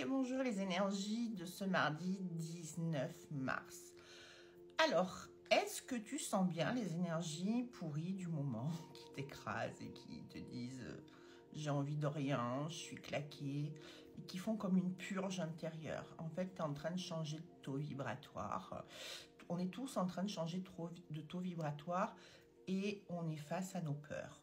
Et bonjour les énergies de ce mardi 19 mars. Alors, est-ce que tu sens bien les énergies pourries du moment qui t'écrasent et qui te disent j'ai envie de rien, je suis claquée, et qui font comme une purge intérieure? En fait, tu es en train de changer de taux vibratoire. On est tous en train de changer de taux vibratoire et on est face à nos peurs.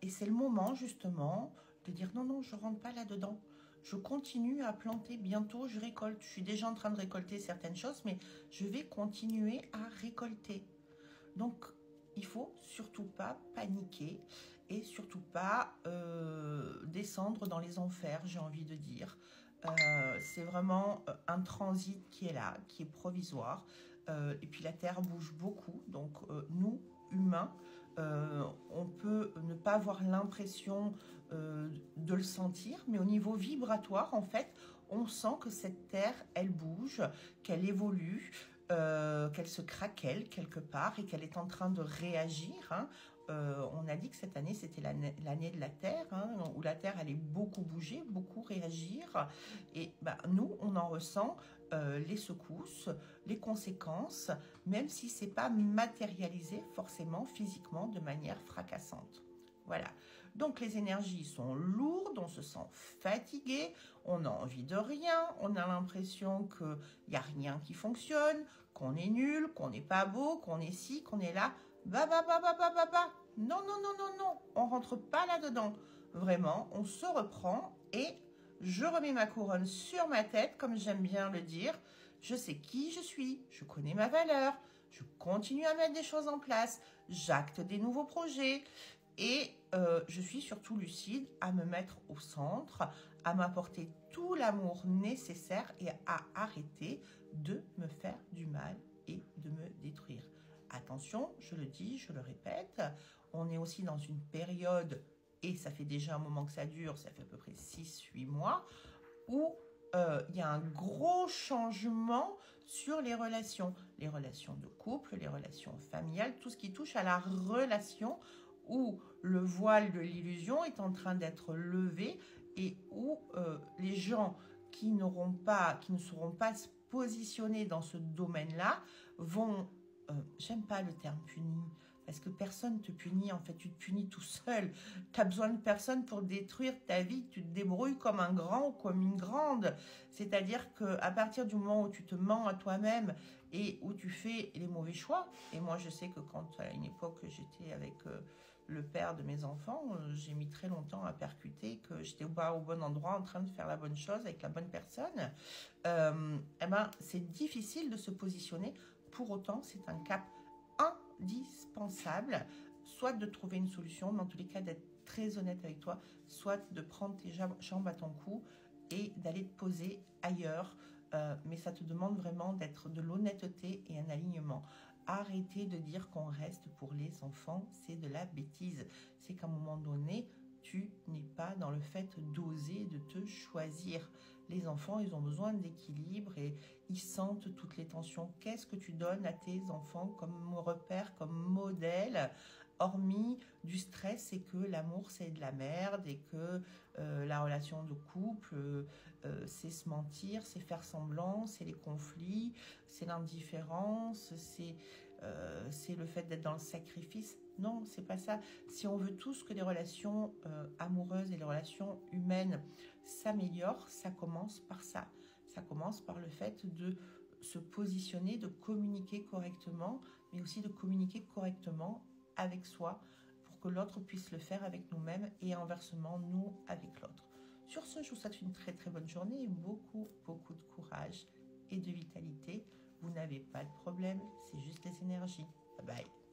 Et c'est le moment justement de dire non, non, je ne rentre pas là-dedans. Je continue à planter, bientôt je récolte. Je suis déjà en train de récolter certaines choses, mais je vais continuer à récolter. Donc, il faut surtout pas paniquer et surtout pas descendre dans les enfers, j'ai envie de dire. C'est vraiment un transit qui est là, qui est provisoire. Et puis la Terre bouge beaucoup, donc nous, humains, on peut ne pas avoir l'impression de le sentir, mais au niveau vibratoire, en fait, on sent que cette Terre, elle bouge, qu'elle évolue, qu'elle se craquelle quelque part et qu'elle est en train de réagir. Hein. On a dit que cette année, c'était l'année de la Terre, hein, où la Terre allait beaucoup bouger, beaucoup réagir. Et bah, nous, on en ressent les secousses, les conséquences, même si ce n'est pas matérialisé forcément physiquement de manière fracassante. Voilà, donc les énergies sont lourdes, on se sent fatigué, on a envie de rien, on a l'impression qu'il n'y a rien qui fonctionne, qu'on est nul, qu'on n'est pas beau, qu'on est ci, qu'on est là. Bah. Non, non, non, non, non, on rentre pas là-dedans. Vraiment, on se reprend et je remets ma couronne sur ma tête, comme j'aime bien le dire. Je sais qui je suis, je connais ma valeur, je continue à mettre des choses en place, j'acte des nouveaux projets. Et je suis surtout lucide à me mettre au centre, à m'apporter tout l'amour nécessaire et à arrêter de me faire du mal et de me détruire. Attention, je le dis, je le répète, on est aussi dans une période, et ça fait déjà un moment que ça dure, ça fait à peu près 6-8 mois, où il y a un gros changement sur les relations de couple, les relations familiales, tout ce qui touche à la relation, où le voile de l'illusion est en train d'être levé et où les gens qui ne seront pas positionnés dans ce domaine-là vont, j'aime pas le terme puni, parce que personne te punit, en fait, tu te punis tout seul. Tu as besoin de personne pour détruire ta vie, tu te débrouilles comme un grand ou comme une grande. C'est-à-dire qu'à partir du moment où tu te mens à toi-même et où tu fais les mauvais choix, et moi je sais que quand à une époque j'étais avec le père de mes enfants, j'ai mis très longtemps à percuter que j'étais pas au bon endroit en train de faire la bonne chose avec la bonne personne, eh ben, c'est difficile de se positionner. Pour autant, c'est un cap indispensable, soit de trouver une solution, mais en tous les cas d'être très honnête avec toi, soit de prendre tes jambes à ton cou et d'aller te poser ailleurs. Mais ça te demande vraiment d'être de l'honnêteté et un alignement. Arrêtez de dire qu'on reste pour les enfants, c'est de la bêtise. C'est qu'à un moment donné, tu n'es pas dans le fait d'oser, de te choisir. Les enfants, ils ont besoin d'équilibre et ils sentent toutes les tensions. Qu'est-ce que tu donnes à tes enfants comme repère, comme modèle, hormis du stress, c'est que l'amour, c'est de la merde et que la relation de couple, c'est se mentir, c'est faire semblant, c'est les conflits, c'est l'indifférence, c'est le fait d'être dans le sacrifice. Non, c'est pas ça. Si on veut tous que les relations amoureuses et les relations humaines s'améliorent, ça commence par ça. Ça commence par le fait de se positionner, de communiquer correctement, mais aussi de communiquer correctement avec soi pour que l'autre puisse le faire avec nous-mêmes et inversement, nous avec l'autre. Sur ce, je vous souhaite une très très bonne journée et beaucoup de courage et de vitalité. Vous n'avez pas de problème, c'est juste les énergies. Bye bye.